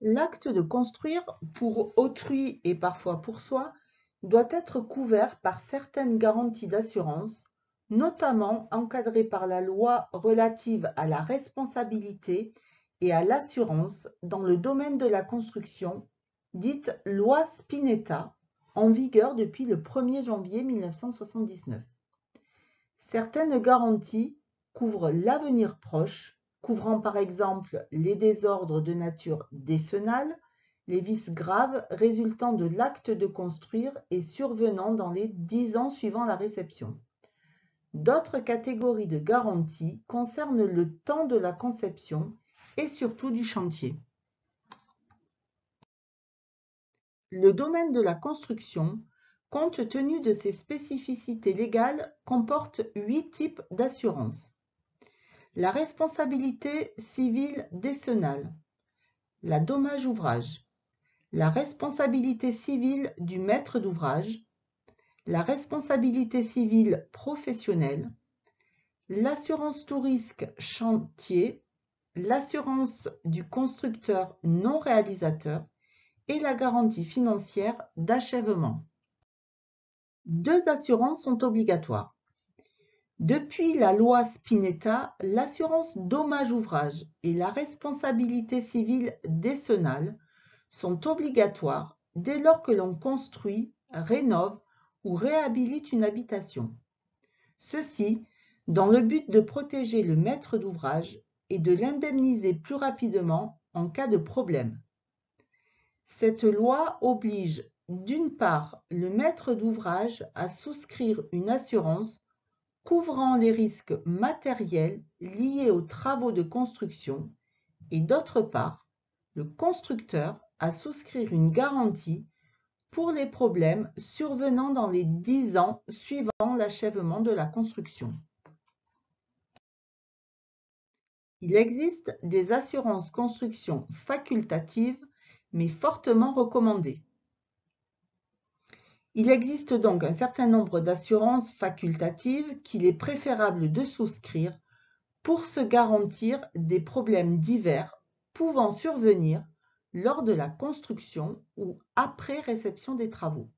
L'acte de construire pour autrui et parfois pour soi doit être couvert par certaines garanties d'assurance, notamment encadrées par la loi relative à la responsabilité et à l'assurance dans le domaine de la construction, dite loi Spinetta, en vigueur depuis le 1er janvier 1979. Certaines garanties couvrent l'avenir proche, couvrant par exemple les désordres de nature décennale, les vices graves résultant de l'acte de construire et survenant dans les 10 ans suivant la réception. D'autres catégories de garanties concernent le temps de la conception et surtout du chantier. Le domaine de la construction, compte tenu de ses spécificités légales, comporte 8 types d'assurances. La responsabilité civile décennale, la dommage ouvrage, la responsabilité civile du maître d'ouvrage, la responsabilité civile professionnelle, l'assurance tout risque chantier, l'assurance du constructeur non réalisateur et la garantie financière d'achèvement. Deux assurances sont obligatoires. Depuis la loi Spinetta, l'assurance dommage ouvrage et la responsabilité civile décennale sont obligatoires dès lors que l'on construit, rénove ou réhabilite une habitation. Ceci dans le but de protéger le maître d'ouvrage et de l'indemniser plus rapidement en cas de problème. Cette loi oblige d'une part le maître d'ouvrage à souscrire une assurance couvrant les risques matériels liés aux travaux de construction et d'autre part, le constructeur à souscrire une garantie pour les problèmes survenant dans les 10 ans suivant l'achèvement de la construction. Il existe des assurances construction facultatives mais fortement recommandées. Il existe donc un certain nombre d'assurances facultatives qu'il est préférable de souscrire pour se garantir des problèmes divers pouvant survenir lors de la construction ou après réception des travaux.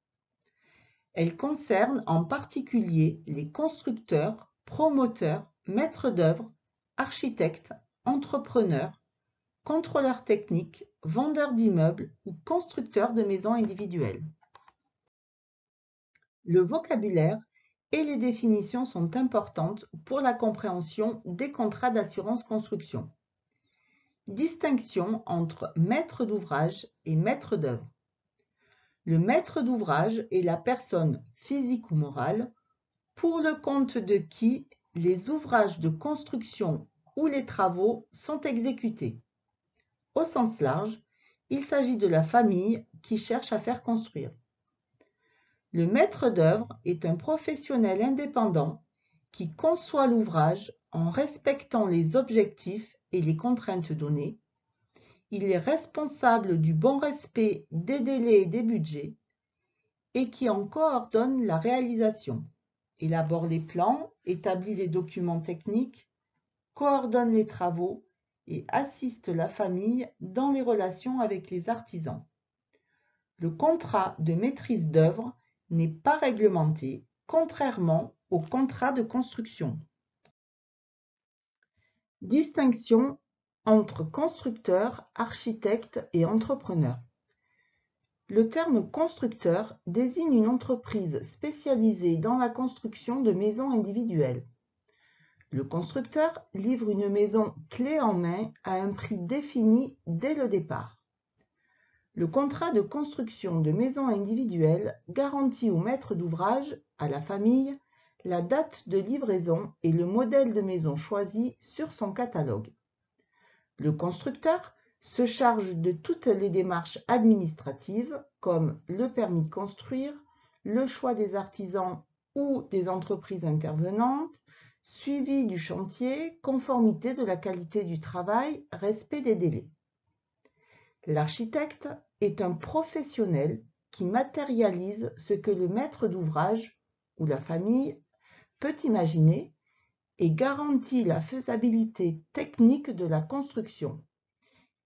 Elles concernent en particulier les constructeurs, promoteurs, maîtres d'œuvre, architectes, entrepreneurs, contrôleurs techniques, vendeurs d'immeubles ou constructeurs de maisons individuelles. Le vocabulaire et les définitions sont importantes pour la compréhension des contrats d'assurance construction. Distinction entre maître d'ouvrage et maître d'œuvre. Le maître d'ouvrage est la personne physique ou morale pour le compte de qui les ouvrages de construction ou les travaux sont exécutés. Au sens large, il s'agit de la famille qui cherche à faire construire. Le maître d'œuvre est un professionnel indépendant qui conçoit l'ouvrage en respectant les objectifs et les contraintes données. Il est responsable du bon respect des délais et des budgets et qui en coordonne la réalisation, élabore les plans, établit les documents techniques, coordonne les travaux et assiste la famille dans les relations avec les artisans. Le contrat de maîtrise d'œuvre n'est pas réglementé, contrairement au contrat de construction. Distinction entre constructeur, architecte et entrepreneur. Le terme constructeur désigne une entreprise spécialisée dans la construction de maisons individuelles. Le constructeur livre une maison clé en main à un prix défini dès le départ. Le contrat de construction de maisons individuelles garantit au maître d'ouvrage, à la famille, la date de livraison et le modèle de maison choisi sur son catalogue. Le constructeur se charge de toutes les démarches administratives comme le permis de construire, le choix des artisans ou des entreprises intervenantes, suivi du chantier, conformité de la qualité du travail, respect des délais. L'architecte est un professionnel qui matérialise ce que le maître d'ouvrage ou la famille peut imaginer et garantit la faisabilité technique de la construction.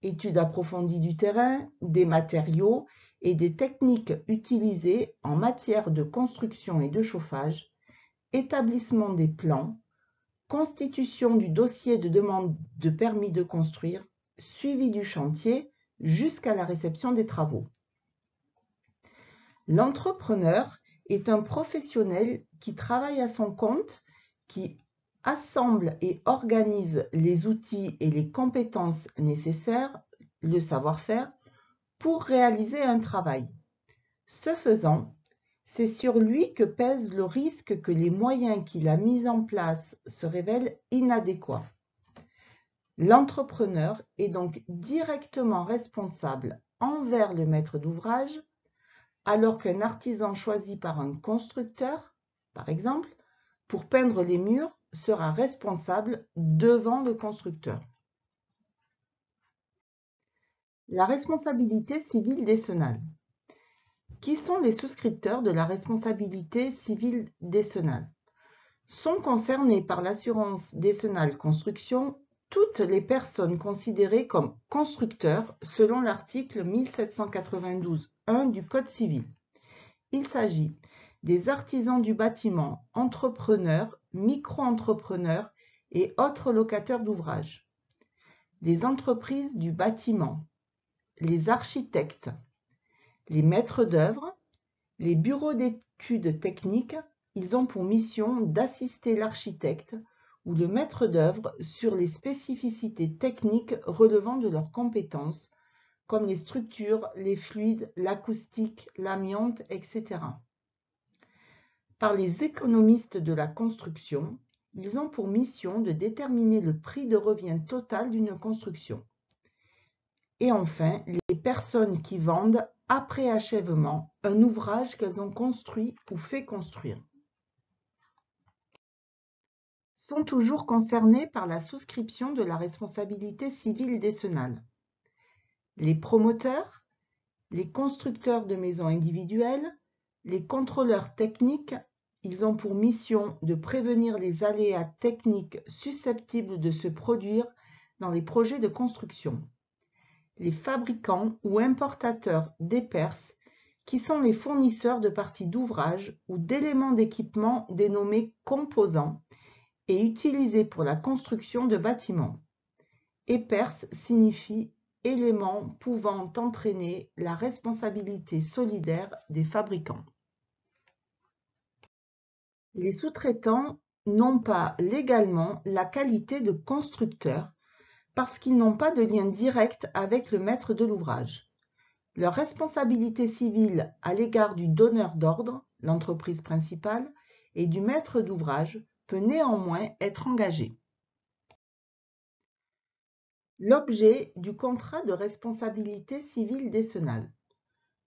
étude approfondie du terrain, des matériaux et des techniques utilisées en matière de construction et de chauffage, établissement des plans, constitution du dossier de demande de permis de construire, suivi du chantier jusqu'à la réception des travaux. L'entrepreneur est un professionnel qui travaille à son compte, qui assemble et organise les outils et les compétences nécessaires, le savoir-faire, pour réaliser un travail. Ce faisant, c'est sur lui que pèse le risque que les moyens qu'il a mis en place se révèlent inadéquats. L'entrepreneur est donc directement responsable envers le maître d'ouvrage, alors qu'un artisan choisi par un constructeur, par exemple, pour peindre les murs, sera responsable devant le constructeur. La responsabilité civile décennale. Qui sont les souscripteurs de la responsabilité civile décennale? Sont concernés par l'assurance décennale construction toutes les personnes considérées comme constructeurs selon l'article 1792-1 du Code civil. Il s'agit des artisans du bâtiment, entrepreneurs, micro-entrepreneurs et autres locataires d'ouvrages, des entreprises du bâtiment, les architectes, les maîtres d'œuvre, les bureaux d'études techniques. Ils ont pour mission d'assister l'architecte ou le maître d'œuvre sur les spécificités techniques relevant de leurs compétences, comme les structures, les fluides, l'acoustique, l'amiante, etc. Par les économistes de la construction, ils ont pour mission de déterminer le prix de revient total d'une construction. Et enfin, les personnes qui vendent, après achèvement, un ouvrage qu'elles ont construit ou fait construire. Sont toujours concernés par la souscription de la responsabilité civile décennale les promoteurs, les constructeurs de maisons individuelles, les contrôleurs techniques. Ils ont pour mission de prévenir les aléas techniques susceptibles de se produire dans les projets de construction. Les fabricants ou importateurs d'éperses, qui sont les fournisseurs de parties d'ouvrage ou d'éléments d'équipement dénommés composants et utilisés pour la construction de bâtiments. Éperse signifie élément pouvant entraîner la responsabilité solidaire des fabricants. Les sous-traitants n'ont pas légalement la qualité de constructeurs parce qu'ils n'ont pas de lien direct avec le maître de l'ouvrage. Leur responsabilité civile à l'égard du donneur d'ordre, l'entreprise principale, et du maître d'ouvrage peut néanmoins être engagée. L'objet du contrat de responsabilité civile décennale.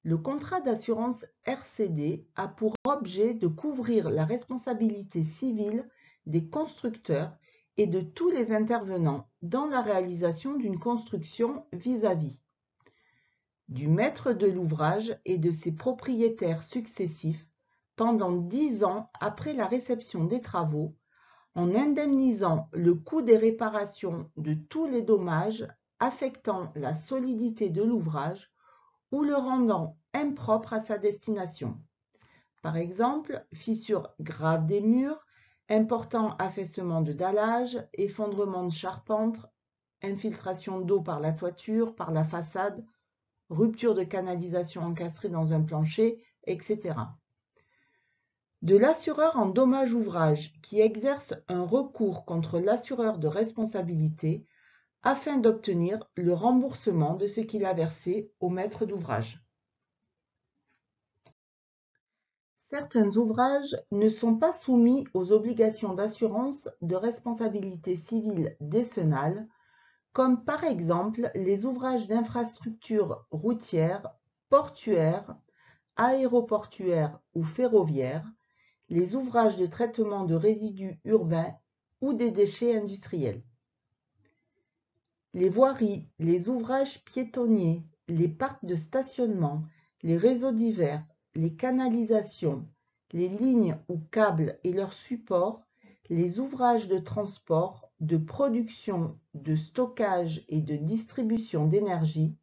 Le contrat d'assurance RCD a pour objet de couvrir la responsabilité civile des constructeurs et de tous les intervenants dans la réalisation d'une construction vis-à-vis du maître de l'ouvrage et de ses propriétaires successifs pendant 10 ans après la réception des travaux, en indemnisant le coût des réparations de tous les dommages affectant la solidité de l'ouvrage ou le rendant impropre à sa destination. Par exemple, fissures graves des murs, important affaissement de dallage, effondrement de charpente, infiltration d'eau par la toiture, par la façade, rupture de canalisation encastrée dans un plancher, etc. De l'assureur en dommages ouvrages qui exerce un recours contre l'assureur de responsabilité afin d'obtenir le remboursement de ce qu'il a versé au maître d'ouvrage. Certains ouvrages ne sont pas soumis aux obligations d'assurance de responsabilité civile décennale, comme par exemple les ouvrages d'infrastructures routières, portuaires, aéroportuaires ou ferroviaires, les ouvrages de traitement de résidus urbains ou des déchets industriels. Les voiries, les ouvrages piétonniers, les parcs de stationnement, les réseaux divers, les canalisations, les lignes ou câbles et leurs supports, les ouvrages de transport, de production, de stockage et de distribution d'énergie,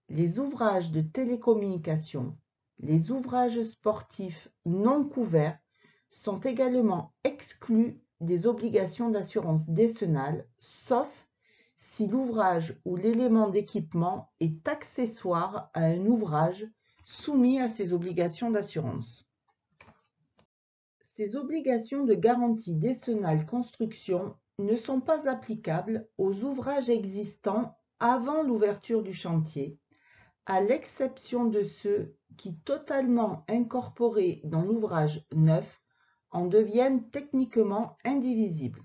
les ouvrages de télécommunication, les ouvrages sportifs non couverts sont également exclus des obligations d'assurance décennale, sauf si l'ouvrage ou l'élément d'équipement est accessoire à un ouvrage soumis à ces obligations d'assurance. Ces obligations de garantie décennale construction ne sont pas applicables aux ouvrages existants avant l'ouverture du chantier, à l'exception de ceux qui, totalement incorporés dans l'ouvrage neuf, en deviennent techniquement indivisibles.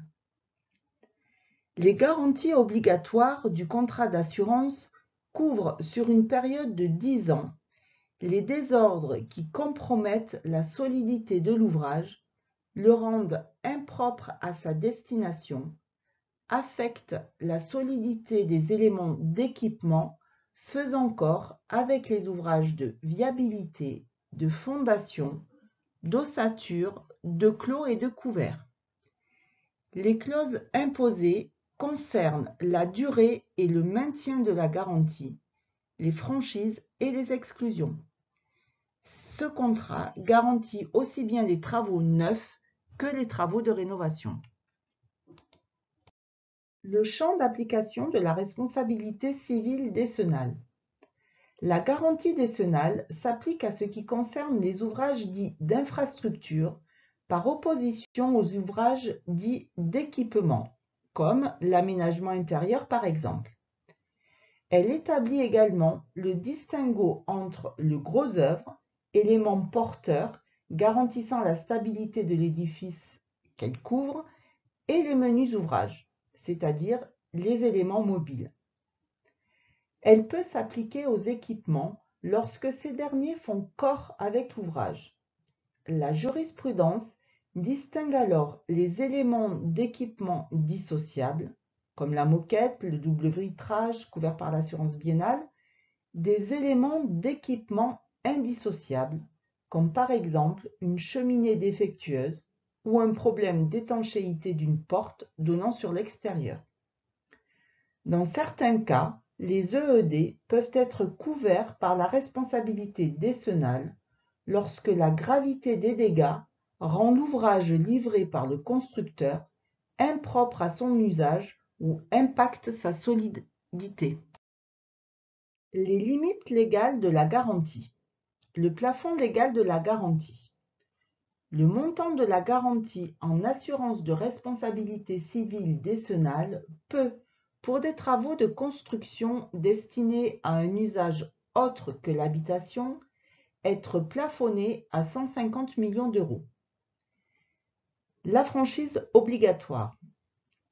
Les garanties obligatoires du contrat d'assurance couvrent sur une période de 10 ans les désordres qui compromettent la solidité de l'ouvrage, le rendent impropre à sa destination, affectent la solidité des éléments d'équipement faisant corps avec les ouvrages de viabilité, de fondation, d'ossature, de clos et de couvert. Les clauses imposées concernent la durée et le maintien de la garantie, les franchises et les exclusions. Ce contrat garantit aussi bien les travaux neufs que les travaux de rénovation. Le champ d'application de la responsabilité civile décennale. La garantie décennale s'applique à ce qui concerne les ouvrages dits d'infrastructure par opposition aux ouvrages dits d'équipement, comme l'aménagement intérieur par exemple. Elle établit également le distinguo entre le gros œuvre, élément porteur garantissant la stabilité de l'édifice qu'elle couvre, et les menus ouvrages, c'est-à-dire les éléments mobiles. Elle peut s'appliquer aux équipements lorsque ces derniers font corps avec l'ouvrage. La jurisprudence distingue alors les éléments d'équipement dissociables, comme la moquette, le double vitrage couvert par l'assurance biennale, des éléments d'équipement indissociables, comme par exemple une cheminée défectueuse ou un problème d'étanchéité d'une porte donnant sur l'extérieur. Dans certains cas, les EED peuvent être couverts par la responsabilité décennale lorsque la gravité des dégâts rend l'ouvrage livré par le constructeur impropre à son usage ou impacte sa solidité. Les limites légales de la garantie. Le plafond légal de la garantie. Le montant de la garantie en assurance de responsabilité civile décennale peut, pour des travaux de construction destinés à un usage autre que l'habitation, être plafonné à 150 millions d'euros. La franchise obligatoire.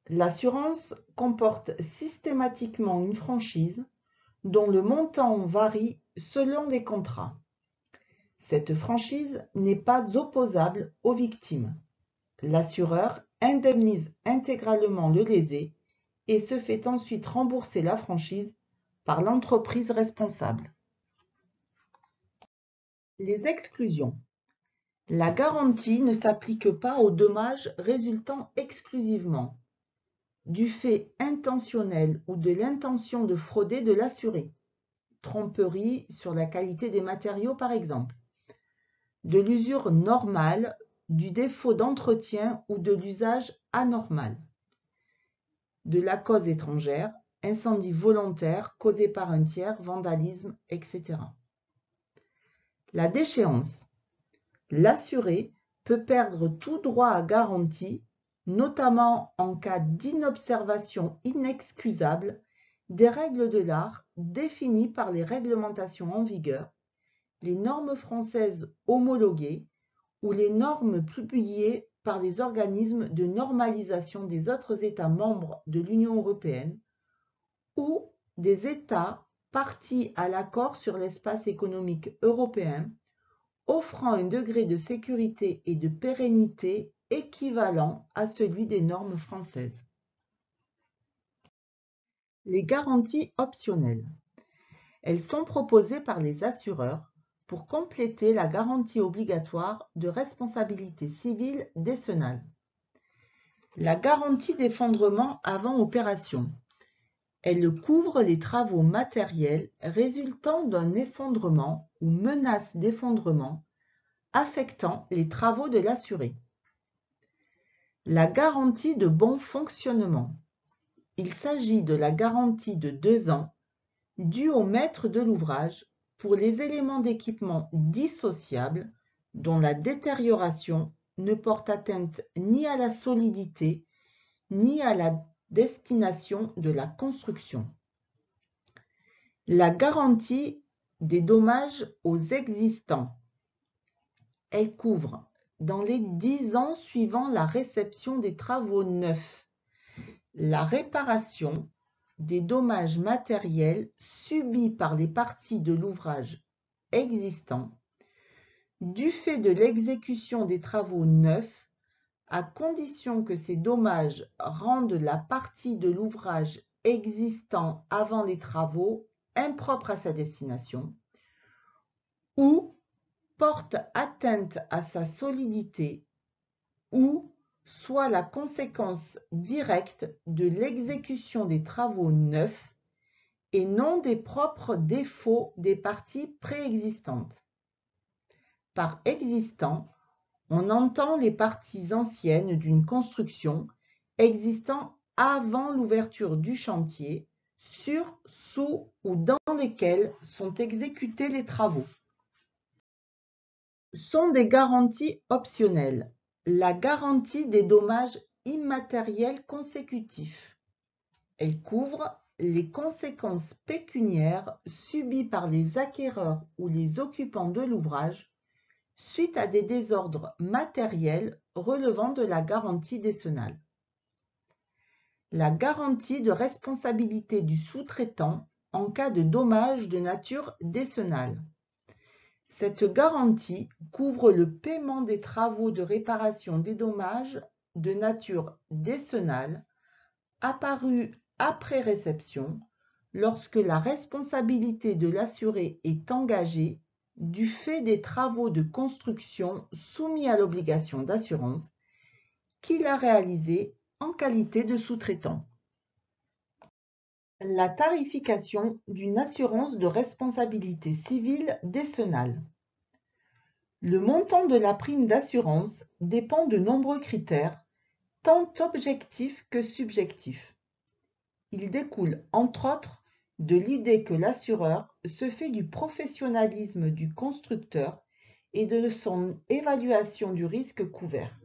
L'assurance comporte systématiquement une franchise dont le montant varie selon les contrats. Cette franchise n'est pas opposable aux victimes. L'assureur indemnise intégralement le lésé et se fait ensuite rembourser la franchise par l'entreprise responsable. Les exclusions. La garantie ne s'applique pas aux dommages résultant exclusivement du fait intentionnel ou de l'intention de frauder de l'assuré, tromperie sur la qualité des matériaux par exemple, de l'usure normale, du défaut d'entretien ou de l'usage anormal, de la cause étrangère, incendie volontaire causé par un tiers, vandalisme, etc. La déchéance. L'assuré peut perdre tout droit à garantie, notamment en cas d'inobservation inexcusable des règles de l'art définies par les réglementations en vigueur, les normes françaises homologuées ou les normes publiées par les organismes de normalisation des autres États membres de l'Union européenne ou des États parties à l'accord sur l'espace économique européen, offrant un degré de sécurité et de pérennité équivalent à celui des normes françaises. Les garanties optionnelles. Elles sont proposées par les assureurs pour compléter la garantie obligatoire de responsabilité civile décennale. La garantie d'effondrement avant opération. Elle couvre les travaux matériels résultant d'un effondrement ou menace d'effondrement affectant les travaux de l'assuré. La garantie de bon fonctionnement. Il s'agit de la garantie de 2 ans due au maître de l'ouvrage pour les éléments d'équipement dissociables dont la détérioration ne porte atteinte ni à la solidité ni à la destination de la construction. La garantie des dommages aux existants. Elle couvre, dans les 10 ans suivant la réception des travaux neufs, la réparation des dommages matériels subis par les parties de l'ouvrage existant du fait de l'exécution des travaux neufs, à condition que ces dommages rendent la partie de l'ouvrage existant avant les travaux impropre à sa destination, ou porte atteinte à sa solidité, ou soit la conséquence directe de l'exécution des travaux neufs et non des propres défauts des parties préexistantes. Par existant, on entend les parties anciennes d'une construction existant avant l'ouverture du chantier, sur, sous ou dans lesquelles sont exécutés les travaux. Sont des garanties optionnelles. La garantie des dommages immatériels consécutifs. Elle couvre les conséquences pécuniaires subies par les acquéreurs ou les occupants de l'ouvrage suite à des désordres matériels relevant de la garantie décennale. La garantie de responsabilité du sous-traitant en cas de dommages de nature décennale. Cette garantie couvre le paiement des travaux de réparation des dommages de nature décennale apparus après réception lorsque la responsabilité de l'assuré est engagée du fait des travaux de construction soumis à l'obligation d'assurance qu'il a réalisés en qualité de sous-traitant. La tarification d'une assurance de responsabilité civile décennale. Le montant de la prime d'assurance dépend de nombreux critères, tant objectifs que subjectifs. Il découle, entre autres, de l'idée que l'assureur se fait du professionnalisme du constructeur et de son évaluation du risque couvert.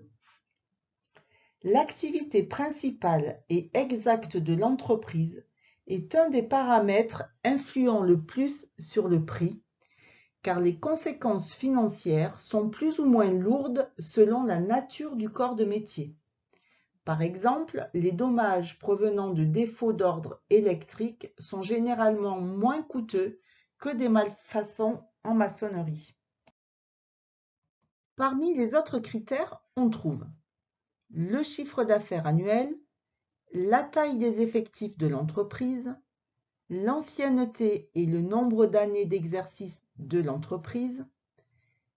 L'activité principale et exacte de l'entreprise est un des paramètres influant le plus sur le prix, car les conséquences financières sont plus ou moins lourdes selon la nature du corps de métier. Par exemple, les dommages provenant de défauts d'ordre électrique sont généralement moins coûteux que des malfaçons en maçonnerie. Parmi les autres critères, on trouve le chiffre d'affaires annuel, la taille des effectifs de l'entreprise, l'ancienneté et le nombre d'années d'exercice de l'entreprise,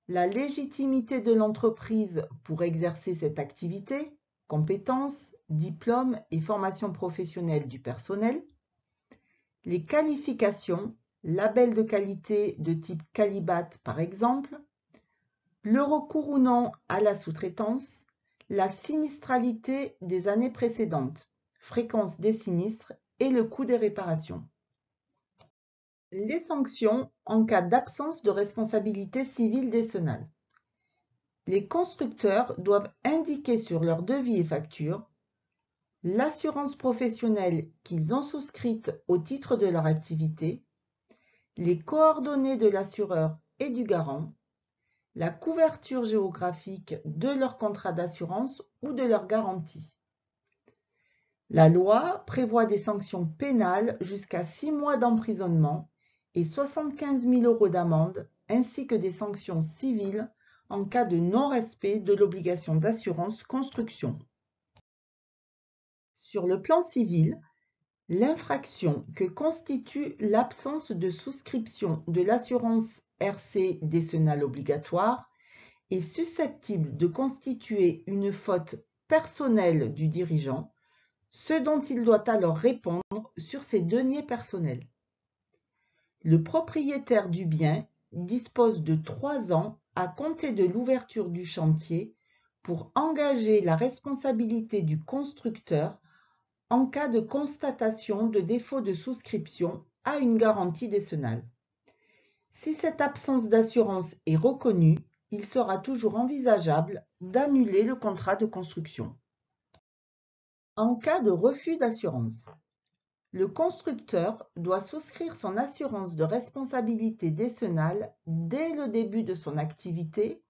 la légitimité de l'entreprise pour exercer cette activité, compétences, diplômes et formation professionnelle du personnel, les qualifications, labels de qualité de type Qualibat par exemple, le recours ou non à la sous-traitance, la sinistralité des années précédentes, fréquence des sinistres et le coût des réparations. Les sanctions en cas d'absence de responsabilité civile décennale. Les constructeurs doivent indiquer sur leur devis et facture l'assurance professionnelle qu'ils ont souscrite au titre de leur activité, les coordonnées de l'assureur et du garant, la couverture géographique de leur contrat d'assurance ou de leur garantie. La loi prévoit des sanctions pénales jusqu'à 6 mois d'emprisonnement et 75 000 € d'amende, ainsi que des sanctions civiles en cas de non-respect de l'obligation d'assurance construction. Sur le plan civil, l'infraction que constitue l'absence de souscription de l'assurance RC décennale obligatoire est susceptible de constituer une faute personnels du dirigeant, ce dont il doit alors répondre sur ses deniers personnels. Le propriétaire du bien dispose de 3 ans à compter de l'ouverture du chantier pour engager la responsabilité du constructeur en cas de constatation de défaut de souscription à une garantie décennale. Si cette absence d'assurance est reconnue, il sera toujours envisageable d'annuler le contrat de construction. En cas de refus d'assurance, le constructeur doit souscrire son assurance de responsabilité décennale dès le début de son activité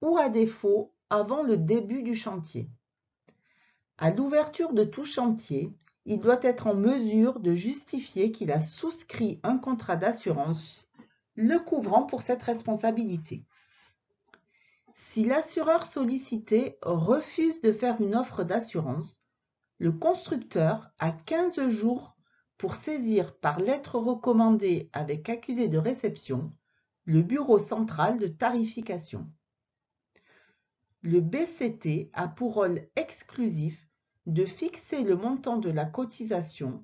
ou à défaut avant le début du chantier. À l'ouverture de tout chantier, il doit être en mesure de justifier qu'il a souscrit un contrat d'assurance le couvrant pour cette responsabilité. Si l'assureur sollicité refuse de faire une offre d'assurance, le constructeur a 15 jours pour saisir par lettre recommandée avec accusé de réception le bureau central de tarification. Le BCT a pour rôle exclusif de fixer le montant de la cotisation,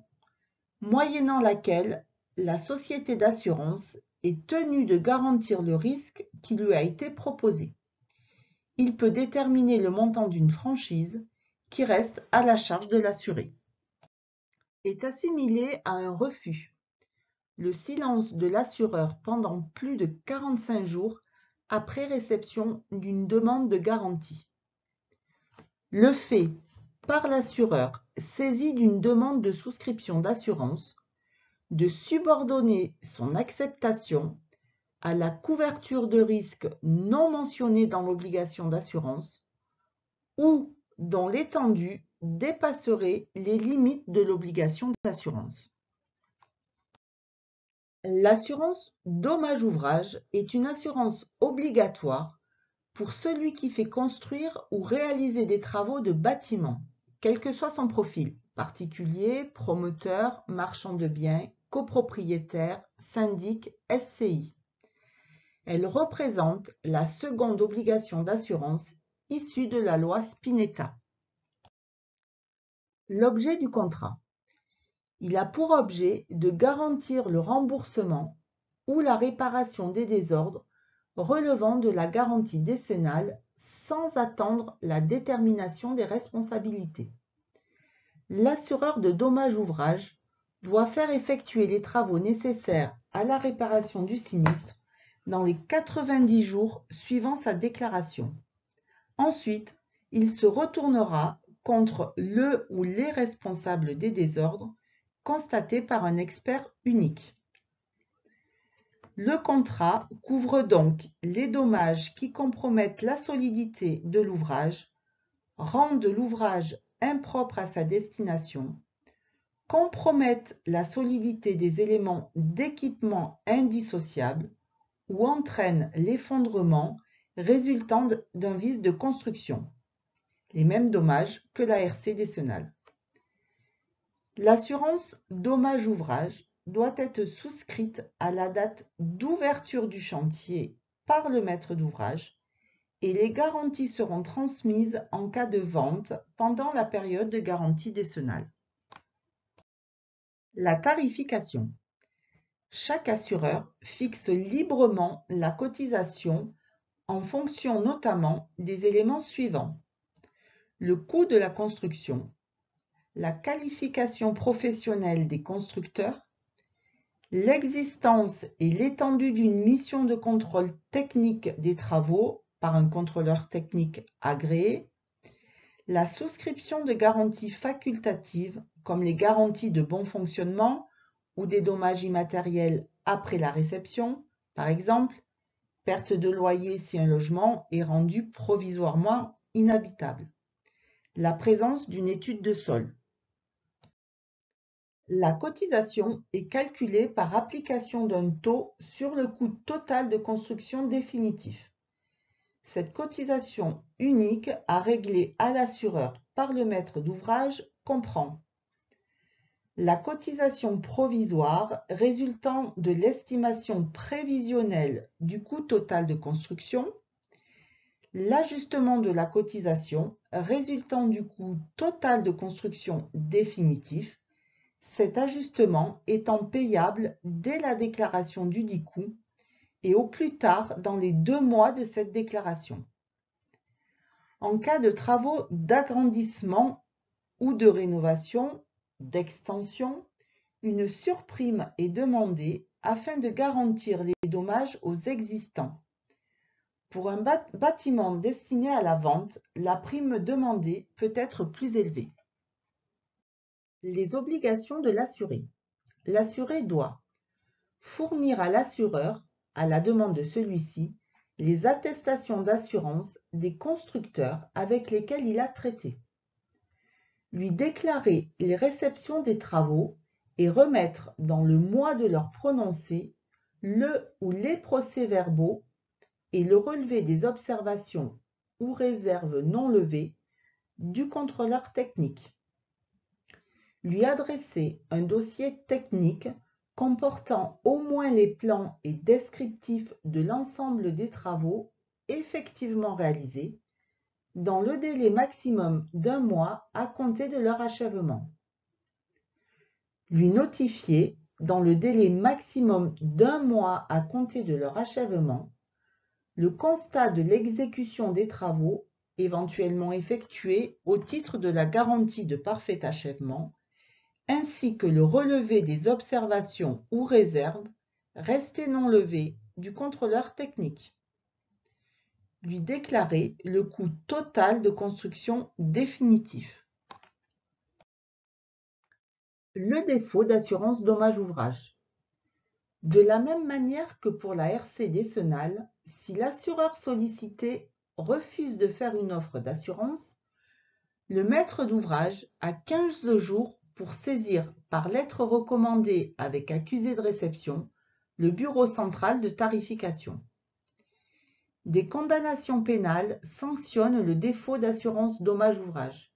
moyennant laquelle la société d'assurance est tenue de garantir le risque qui lui a été proposé. Il peut déterminer le montant d'une franchise qui reste à la charge de l'assuré. Est assimilé à un refus le silence de l'assureur pendant plus de 45 jours après réception d'une demande de garantie. Le fait, par l'assureur saisi d'une demande de souscription d'assurance, de subordonner son acceptation à la couverture de risques non mentionnés dans l'obligation d'assurance ou dont l'étendue dépasserait les limites de l'obligation d'assurance. L'assurance dommage-ouvrage est une assurance obligatoire pour celui qui fait construire ou réaliser des travaux de bâtiment, quel que soit son profil, particulier, promoteur, marchand de biens, copropriétaire, syndic, SCI. Elle représente la seconde obligation d'assurance issue de la loi Spinetta. L'objet du contrat. Il a pour objet de garantir le remboursement ou la réparation des désordres relevant de la garantie décennale sans attendre la détermination des responsabilités. L'assureur de dommages-ouvrages doit faire effectuer les travaux nécessaires à la réparation du sinistre dans les 90 jours suivant sa déclaration. Ensuite, il se retournera contre le ou les responsables des désordres constatés par un expert unique. Le contrat couvre donc les dommages qui compromettent la solidité de l'ouvrage, rendent l'ouvrage impropre à sa destination, compromettent la solidité des éléments d'équipement indissociables ou entraînent l'effondrement résultant d'un vice de construction, les mêmes dommages que la RC décennale. L'assurance dommage-ouvrage doit être souscrite à la date d'ouverture du chantier par le maître d'ouvrage et les garanties seront transmises en cas de vente pendant la période de garantie décennale. La tarification. Chaque assureur fixe librement la cotisation en fonction notamment des éléments suivants: le coût de la construction, la qualification professionnelle des constructeurs, l'existence et l'étendue d'une mission de contrôle technique des travaux par un contrôleur technique agréé, la souscription de garanties facultatives comme les garanties de bon fonctionnement ou des dommages immatériels après la réception, par exemple, perte de loyer si un logement est rendu provisoirement inhabitable, la présence d'une étude de sol. La cotisation est calculée par application d'un taux sur le coût total de construction définitif. Cette cotisation unique à régler à l'assureur par le maître d'ouvrage comprend la cotisation provisoire résultant de l'estimation prévisionnelle du coût total de construction, l'ajustement de la cotisation résultant du coût total de construction définitif, cet ajustement étant payable dès la déclaration dudit coût et au plus tard dans les 2 mois de cette déclaration. En cas de travaux d'agrandissement ou de rénovation, d'extension, une surprime est demandée afin de garantir les dommages aux existants. Pour un bâtiment destiné à la vente, la prime demandée peut être plus élevée. Les obligations de l'assuré. L'assuré doit fournir à l'assureur, à la demande de celui-ci, les attestations d'assurance des constructeurs avec lesquels il a traité, lui déclarer les réceptions des travaux et remettre dans le mois de leur prononcé le ou les procès-verbaux et le relevé des observations ou réserves non levées du contrôleur technique. Lui adresser un dossier technique comportant au moins les plans et descriptifs de l'ensemble des travaux effectivement réalisés dans le délai maximum d'1 mois à compter de leur achèvement. Lui notifier, dans le délai maximum d'1 mois à compter de leur achèvement, le constat de l'exécution des travaux éventuellement effectués au titre de la garantie de parfait achèvement, ainsi que le relevé des observations ou réserves restées non levées du contrôleur technique. Lui déclarer le coût total de construction définitif. Le défaut d'assurance dommage-ouvrage. De la même manière que pour la RC décennale, si l'assureur sollicité refuse de faire une offre d'assurance, le maître d'ouvrage a 15 jours pour saisir par lettre recommandée avec accusé de réception le bureau central de tarification. Des condamnations pénales sanctionnent le défaut d'assurance dommage-ouvrage.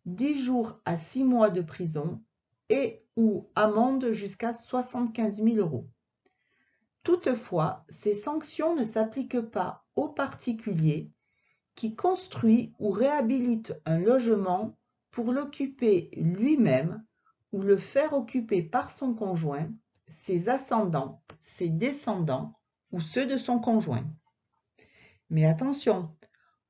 10 jours à 6 mois de prison et ou amende jusqu'à 75 000 €. Toutefois, ces sanctions ne s'appliquent pas aux particuliers qui construit ou réhabilite un logement pour l'occuper lui-même ou le faire occuper par son conjoint, ses ascendants, ses descendants ou ceux de son conjoint. Mais attention,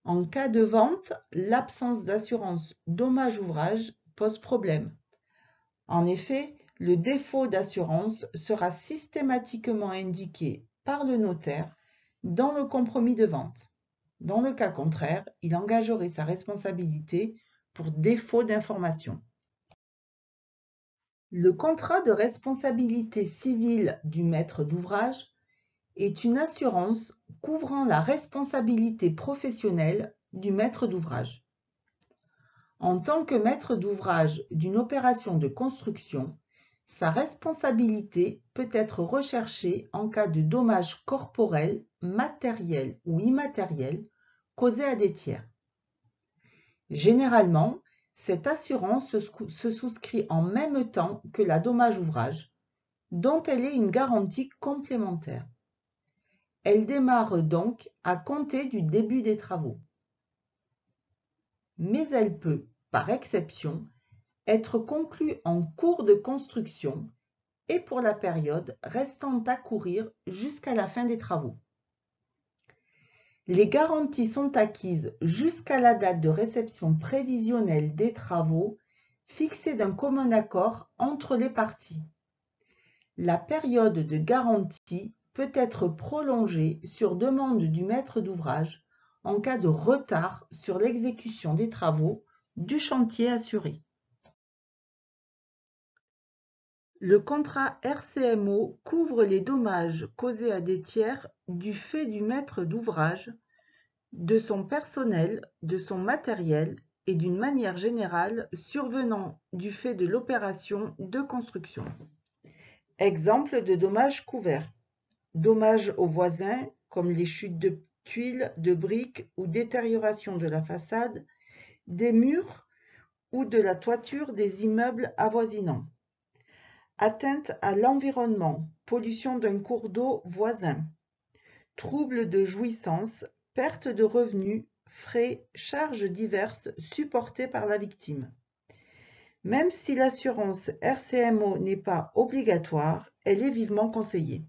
en cas de vente, l'absence d'assurance dommage-ouvrage pose problème. En effet, le défaut d'assurance sera systématiquement indiqué par le notaire dans le compromis de vente. Dans le cas contraire, il engagerait sa responsabilité pour défaut d'information. Le contrat de responsabilité civile du maître d'ouvrage est une assurance couvrant la responsabilité professionnelle du maître d'ouvrage. En tant que maître d'ouvrage d'une opération de construction, sa responsabilité peut être recherchée en cas de dommages corporels, matériels ou immatériels causés à des tiers. Généralement, cette assurance se souscrit en même temps que la dommage-ouvrage, dont elle est une garantie complémentaire. Elle démarre donc à compter du début des travaux. Mais elle peut, par exception, être conclue en cours de construction et pour la période restant à courir jusqu'à la fin des travaux. Les garanties sont acquises jusqu'à la date de réception prévisionnelle des travaux fixée d'un commun accord entre les parties. La période de garantie peut être prolongée sur demande du maître d'ouvrage en cas de retard sur l'exécution des travaux du chantier assuré. Le contrat RCMO couvre les dommages causés à des tiers du fait du maître d'ouvrage, de son personnel, de son matériel et d'une manière générale survenant du fait de l'opération de construction. Exemple de dommages couverts. Dommages aux voisins comme les chutes de tuiles, de briques ou détérioration de la façade, des murs ou de la toiture des immeubles avoisinants. Atteinte à l'environnement, pollution d'un cours d'eau voisin, troubles de jouissance, perte de revenus, frais, charges diverses supportées par la victime. Même si l'assurance RCMO n'est pas obligatoire, elle est vivement conseillée.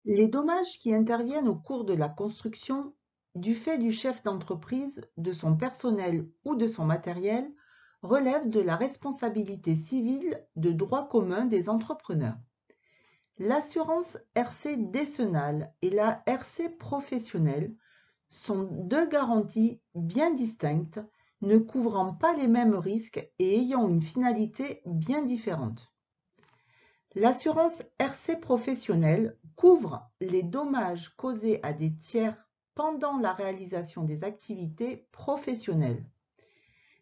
Les dommages qui interviennent au cours de la construction, du fait du chef d'entreprise, de son personnel ou de son matériel, relèvent de la responsabilité civile de droit commun des entrepreneurs. L'assurance RC décennale et la RC professionnelle sont deux garanties bien distinctes, ne couvrant pas les mêmes risques et ayant une finalité bien différente. L'assurance RC professionnelle couvre les dommages causés à des tiers pendant la réalisation des activités professionnelles.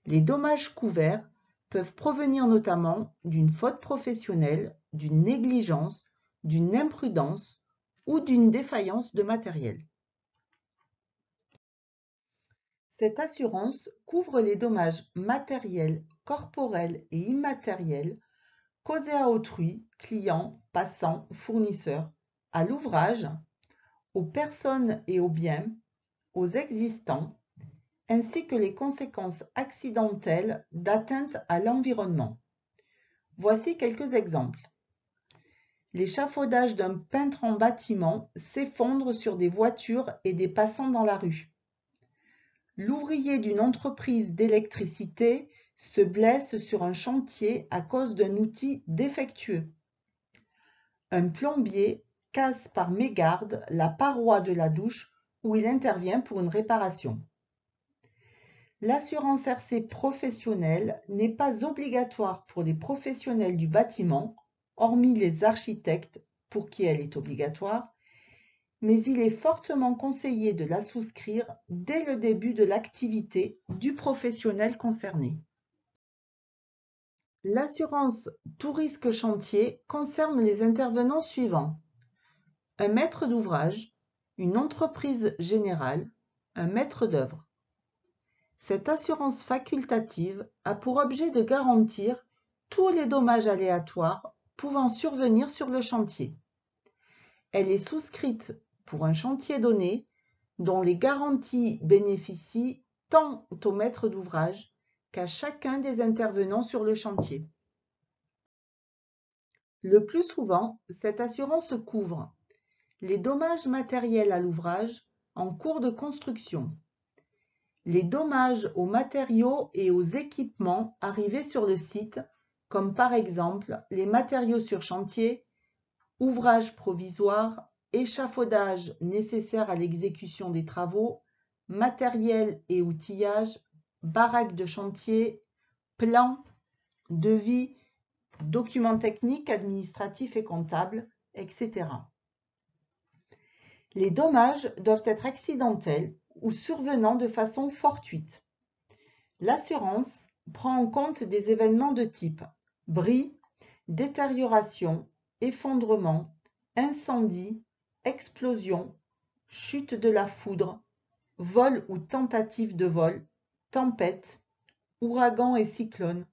Les dommages couverts peuvent provenir notamment d'une faute professionnelle, d'une négligence, d'une imprudence ou d'une défaillance de matériel. Cette assurance couvre les dommages matériels, corporels et immatériels causés à autrui, clients, passants, fournisseurs, à l'ouvrage, aux personnes et aux biens, aux existants, ainsi que les conséquences accidentelles d'atteinte à l'environnement. Voici quelques exemples. L'échafaudage d'un peintre en bâtiment s'effondre sur des voitures et des passants dans la rue. L'ouvrier d'une entreprise d'électricité se blesse sur un chantier à cause d'un outil défectueux. Un plombier casse par mégarde la paroi de la douche où il intervient pour une réparation. L'assurance RC professionnelle n'est pas obligatoire pour les professionnels du bâtiment, hormis les architectes pour qui elle est obligatoire, mais il est fortement conseillé de la souscrire dès le début de l'activité du professionnel concerné. L'assurance tout risque chantier concerne les intervenants suivants: un maître d'ouvrage, une entreprise générale, un maître d'œuvre. Cette assurance facultative a pour objet de garantir tous les dommages aléatoires pouvant survenir sur le chantier. Elle est souscrite pour un chantier donné dont les garanties bénéficient tant au maître d'ouvrage qu'à chacun des intervenants sur le chantier. Le plus souvent, cette assurance couvre les dommages matériels à l'ouvrage en cours de construction, les dommages aux matériaux et aux équipements arrivés sur le site, comme par exemple les matériaux sur chantier, ouvrages provisoires, échafaudage nécessaire à l'exécution des travaux, matériel et outillage, baraques de chantier, plans, devis, documents techniques, administratifs et comptables, etc. Les dommages doivent être accidentels ou survenant de façon fortuite. L'assurance prend en compte des événements de type bris, détérioration, effondrement, incendie, explosion, chute de la foudre, vol ou tentative de vol, tempête, ouragan et cyclone,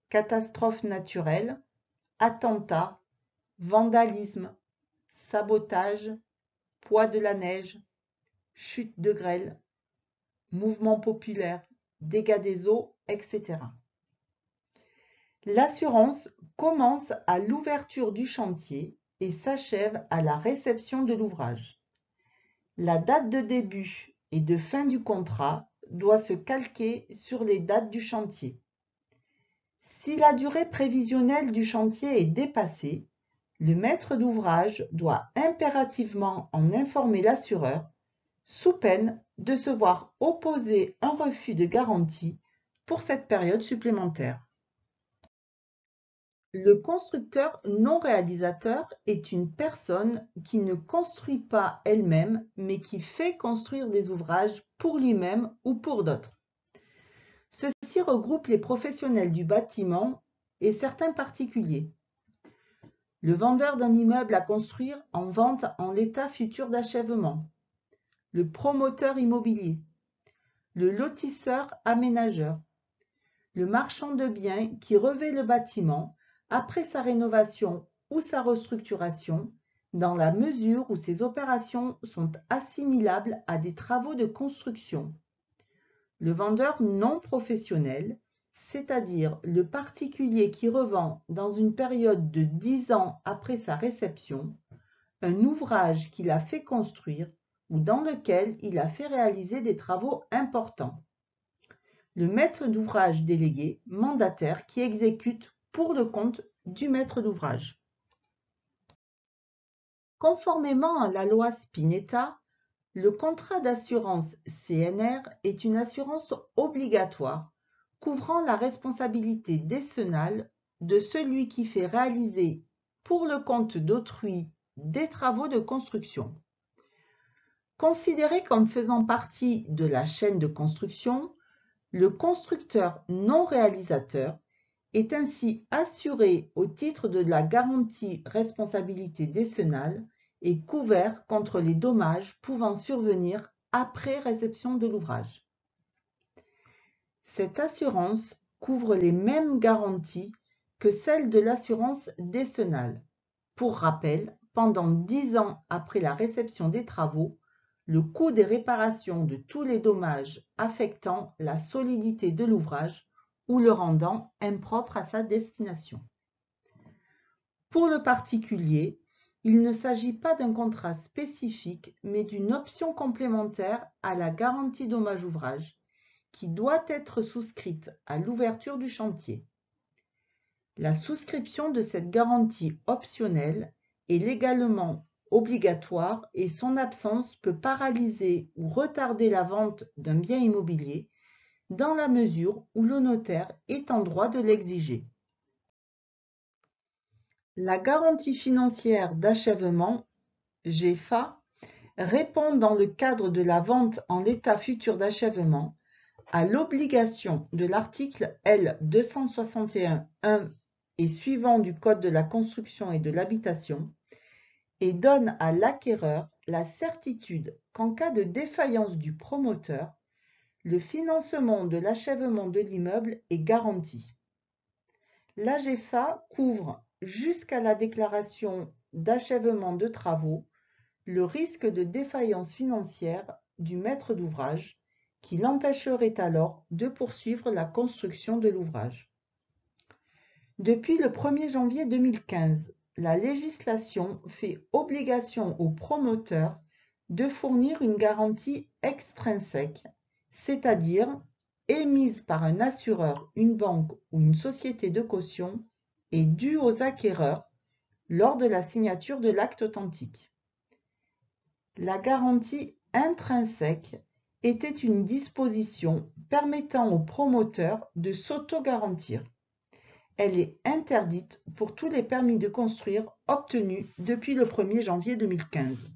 catastrophes naturelles, attentats, vandalisme, sabotage, poids de la neige, chute de grêle, mouvement populaire, dégâts des eaux, etc. L'assurance commence à l'ouverture du chantier et s'achève à la réception de l'ouvrage. La date de début et de fin du contrat doit se calquer sur les dates du chantier. Si la durée prévisionnelle du chantier est dépassée, le maître d'ouvrage doit impérativement en informer l'assureur, sous peine de se voir opposer un refus de garantie pour cette période supplémentaire. Le constructeur non réalisateur est une personne qui ne construit pas elle-même, mais qui fait construire des ouvrages pour lui-même ou pour d'autres. Ceci regroupe les professionnels du bâtiment et certains particuliers. Le vendeur d'un immeuble à construire en vente en l'état futur d'achèvement. Le promoteur immobilier. Le lotisseur aménageur. Le marchand de biens qui revêt le bâtiment après sa rénovation ou sa restructuration, dans la mesure où ces opérations sont assimilables à des travaux de construction. Le vendeur non professionnel, c'est-à-dire le particulier qui revend dans une période de 10 ans après sa réception, un ouvrage qu'il a fait construire ou dans lequel il a fait réaliser des travaux importants. Le maître d'ouvrage délégué, mandataire, qui exécute pour le compte du maître d'ouvrage. Conformément à la loi Spinetta, le contrat d'assurance CNR est une assurance obligatoire couvrant la responsabilité décennale de celui qui fait réaliser pour le compte d'autrui des travaux de construction. Considéré comme faisant partie de la chaîne de construction, le constructeur non réalisateur est ainsi assuré au titre de la garantie responsabilité décennale et couvert contre les dommages pouvant survenir après réception de l'ouvrage. Cette assurance couvre les mêmes garanties que celle de l'assurance décennale. Pour rappel, pendant 10 ans après la réception des travaux, le coût des réparations de tous les dommages affectant la solidité de l'ouvrage ou le rendant impropre à sa destination. Pour le particulier, il ne s'agit pas d'un contrat spécifique, mais d'une option complémentaire à la garantie dommage-ouvrage, qui doit être souscrite à l'ouverture du chantier. La souscription de cette garantie optionnelle est légalement obligatoire et son absence peut paralyser ou retarder la vente d'un bien immobilier dans la mesure où le notaire est en droit de l'exiger. La garantie financière d'achèvement, GFA, répond dans le cadre de la vente en l'état futur d'achèvement à l'obligation de l'article L. 261-1 et suivant du Code de la construction et de l'habitation et donne à l'acquéreur la certitude qu'en cas de défaillance du promoteur, le financement de l'achèvement de l'immeuble est garanti. L'AGFA couvre, jusqu'à la déclaration d'achèvement de travaux, le risque de défaillance financière du maître d'ouvrage qui l'empêcherait alors de poursuivre la construction de l'ouvrage. Depuis le 1er janvier 2015, la législation fait obligation aux promoteurs de fournir une garantie extrinsèque, c'est-à-dire émise par un assureur, une banque ou une société de caution et due aux acquéreurs lors de la signature de l'acte authentique. La garantie intrinsèque était une disposition permettant aux promoteurs de s'auto-garantir. Elle est interdite pour tous les permis de construire obtenus depuis le 1er janvier 2015.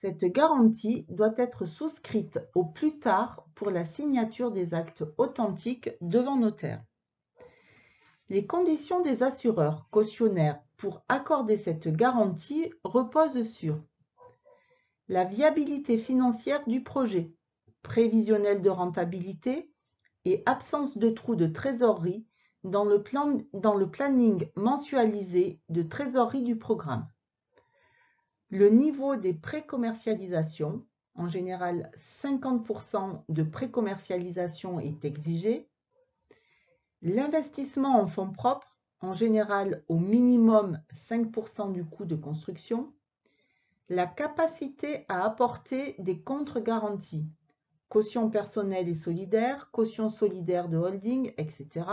Cette garantie doit être souscrite au plus tard pour la signature des actes authentiques devant notaire. Les conditions des assureurs cautionnaires pour accorder cette garantie reposent sur la viabilité financière du projet, prévisionnel de rentabilité et absence de trous de trésorerie dans le planning mensualisé de trésorerie du programme. Le niveau des précommercialisations, en général 50% de précommercialisation est exigé. L'investissement en fonds propres, en général au minimum 5% du coût de construction. La capacité à apporter des contre-garanties, caution personnelle et solidaire, caution solidaire de holding, etc.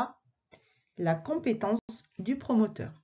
La compétence du promoteur.